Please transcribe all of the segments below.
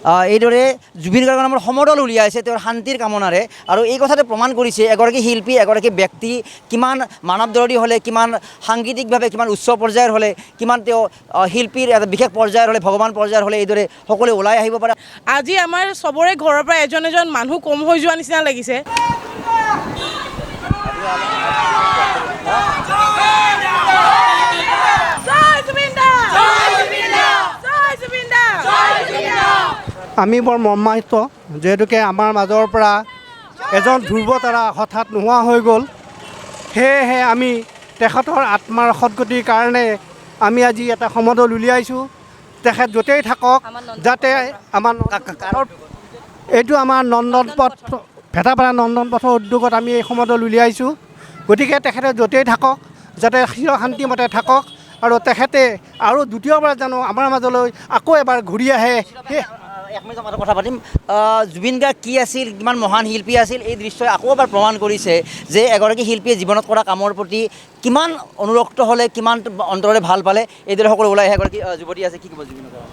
এইদৰে জুবিন গাৰ্গৰ নামৰ সমদল উলিয়াইছে তেওঁৰ শান্তিৰ কামনাৰে। আৰু এই কথাটো প্ৰমাণ কৰিছে এগৰাকী শিল্পী, এগৰাকী ব্যক্তি কিমান মানৱদৰদী হ'লে, কিমান সাংগীতিকভাৱে কিমান উচ্চ পৰ্যায়ৰ হ'লে, কিমান তেওঁ শিল্পীৰ এটা বিশেষ পৰ্যায়ৰ হ'লে, ভগৱান পৰ্যায়ৰ হ'লে এইদৰে সকলোৱে ওলাই আহিব পাৰে। আজি আমাৰ চবৰে ঘৰৰ পৰা এজন এজন মানুহ কম হৈ যোৱা নিচিনা লাগিছে। আমি বৰ মৰ্মাহত, যিহেতুকে আমাৰ মাজৰ পৰা এজন ধ্ৰুৱতাৰা হঠাৎ নোহোৱা হৈ গ'ল। সেয়েহে আমি তেখেতৰ আত্মাৰ সদগতিৰ কাৰণে আমি আজি এটা সমদল উলিয়াইছোঁ। তেখেত য'তেই থাকক, যাতে আমাৰ এইটো আমাৰ নন্দন পথ, ভেটাপাৰা নন্দন পথৰ উদ্যোগত আমি এই সমদল উলিয়াইছোঁ। গতিকে তেখেতে য'তেই থাকক, যাতে চিৰ শান্তিমতে থাকক আৰু তেখেতে আৰু দ্বিতীয়বাৰ জানো আমাৰ মাজলৈ আকৌ এবাৰ ঘূৰি আহে। এক মিনিট আমাৰ কথা পাতিম। জুবিন গাৰ্গ কি আছিল, কিমান মহান শিল্পী আছিল, এই দৃশ্যই আকৌ এবাৰ প্ৰমাণ কৰিছে যে এগৰাকী শিল্পীয়ে জীৱনত কৰা কামৰ প্ৰতি কিমান অনুৰক্ত হ'লে, কিমান অন্তৰে ভাল পালে। এইদৰে সকলো ওলাই আহে। এগৰাকী যুৱতী আছে, কি ক'ব জুবিনৰ কথা?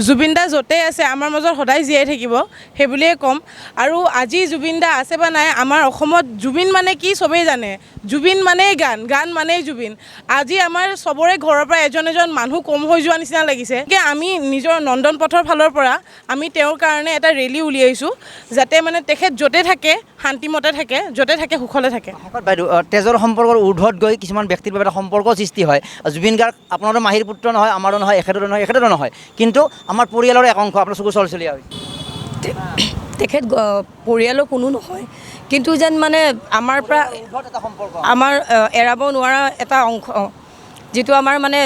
জুবিন দা য'তেই আছে আমাৰ মাজত সদায় জীয়াই থাকিব, সেই বুলিয়ে ক'ম। আৰু আজি জুবিন দা আছে বা নাই, আমাৰ অসমত জুবিন মানে কি চবেই জানে। জুবিন মানেই গান, গান মানেই জুবিন। আজি আমাৰ চবৰে ঘৰৰ পৰা এজন এজন মানুহ কম হৈ যোৱা নিচিনা লাগিছে। আমি নিজৰ নন্দন পথৰ ফালৰ পৰা আমি তেওঁৰ কাৰণে এটা ৰেলী উলিয়াইছোঁ, যাতে মানে তেখেত য'তে থাকে শান্তিমতে থাকে, য'তে থাকে সুখলে থাকে। বাইদেউ, তেজৰ সম্পৰ্কৰ ঊৰ্ধত গৈ কিছুমান ব্যক্তিৰ বাবে এটা সম্পৰ্ক সৃষ্টি হয়। জুবিন গাৰ্গ আপোনাৰো মাহীৰ পুত্ৰ নহয়, আমাৰো নহয়, এখেতৰো নহয়, কিন্তু আমাৰ পৰিয়ালৰ এক অংশ, আপোনাৰ চকু চলচলীয়া হৈছে। তেখেত পৰিয়ালৰ কোনো নহয়, কিন্তু যেন মানে আমাৰ পৰা আমাৰ এৰাব নোৱাৰা এটা অংশ, যিটো আমাৰ মানে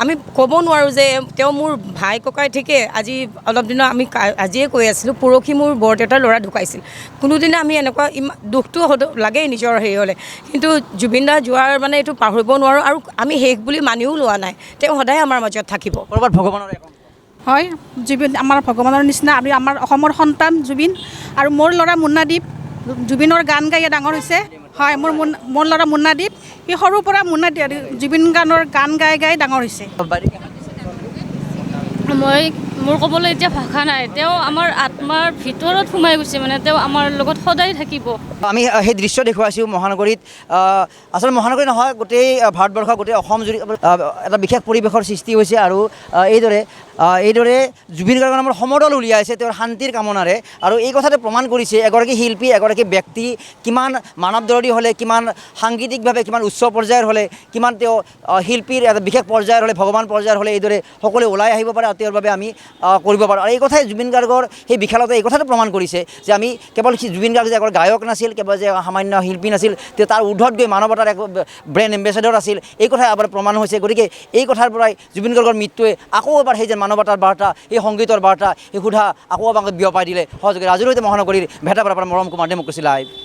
আমি ক'ব নোৱাৰোঁ যে তেওঁ মোৰ ভাই ককাই ঠিকে। আজি অলপ দিনৰ আমি আজিয়ে কৈ আছিলোঁ, পৰহি মোৰ বৰদেউতাৰ ল'ৰা ঢুকাইছিল। কোনোদিনা আমি এনেকুৱা দুখটো লাগেই নিজৰ হেৰি হ'লে, কিন্তু জুবিন দা যোৱাৰ মানে এইটো পাহৰিব নোৱাৰোঁ। আৰু আমি শেষ বুলি মানিও লোৱা নাই, তেওঁ সদায় আমাৰ মাজত থাকিব। ক'ৰবাত ভগৱানৰ হয়, জুবিন আমাৰ ভগৱানৰ নিচিনা। আমি আমাৰ অসমৰ সন্তান জুবিন। আৰু মোৰ ল'ৰা মুন্নাদ্বীপ জুবিনৰ গান গাই ডাঙৰ হৈছে। হয়, মোৰ ল'ৰা মুন্নাদ্বীপ, সি সৰুৰ পৰা জুবিন গানৰ গান গাই গাই ডাঙৰ হৈছে। মোৰ ক'বলৈ এতিয়া ভাষা নাই। তেওঁ আমাৰ আত্মাৰ ভিতৰত সোমাই গৈছে, মানে তেওঁ আমাৰ লগত সদায় থাকিব। আমি সেই দৃশ্য দেখুৱাইছোঁ মহানগৰীত। আচলতে মহানগৰী নহয়, গোটেই ভাৰতবৰ্ষ, গোটেই অসম জুৰি এটা বিশেষ পৰিৱেশৰ সৃষ্টি হৈছে। আৰু এইদৰে জুবিন গাৰ্গৰ নামৰ সমদল উলিয়াইছে তেওঁৰ শান্তিৰ কামনাৰে। আৰু এই কথাটো প্ৰমাণ কৰিছে এগৰাকী শিল্পী, এগৰাকী ব্যক্তি কিমান মানৱদৰদী হ'লে, কিমান সাংগীতিকভাৱে কিমান উচ্চ পৰ্যায়ৰ হ'লে, কিমান তেওঁ শিল্পীৰ এটা বিশেষ পৰ্যায়ৰ হ'লে, ভগৱান পৰ্যায়ৰ হ'লে এইদৰে সকলোৱে ওলাই আহিব পাৰে আৰু তেওঁৰ বাবে আমি কৰিব পাৰোঁ। আৰু এই কথাই জুবিন গাৰ্গৰ সেই বিশালতা এই কথাটো প্ৰমাণ কৰিছে যে আমি কেৱল জুবিন গাৰ্গ যে এগৰাকী গায়ক নাছিল, কেৱল যে সামান্য শিল্পী নাছিল, তেওঁ তাৰ ঊৰ্ধত গৈ মানৱতাৰ এক ব্ৰেণ্ড এম্বেচাডৰ আছিল। এই কথাই এবাৰ প্ৰমাণ হৈছে। গতিকে এই কথাৰ পৰাই জুবিন গাৰ্গৰ মৃত্যুৱে আকৌ এবাৰ সেই যে মানৱতাৰ বাৰ্তা, এই সংগীতৰ বাৰ্তা, এই সোধা আকৌ এবাৰ বিয়পাই দিলে সহযোগী। আজিলৈকে মহানগৰীৰ ভেটাপাৰাৰ পৰা মৰম কুমাৰ, ডেমক্ৰেচি লাইভ।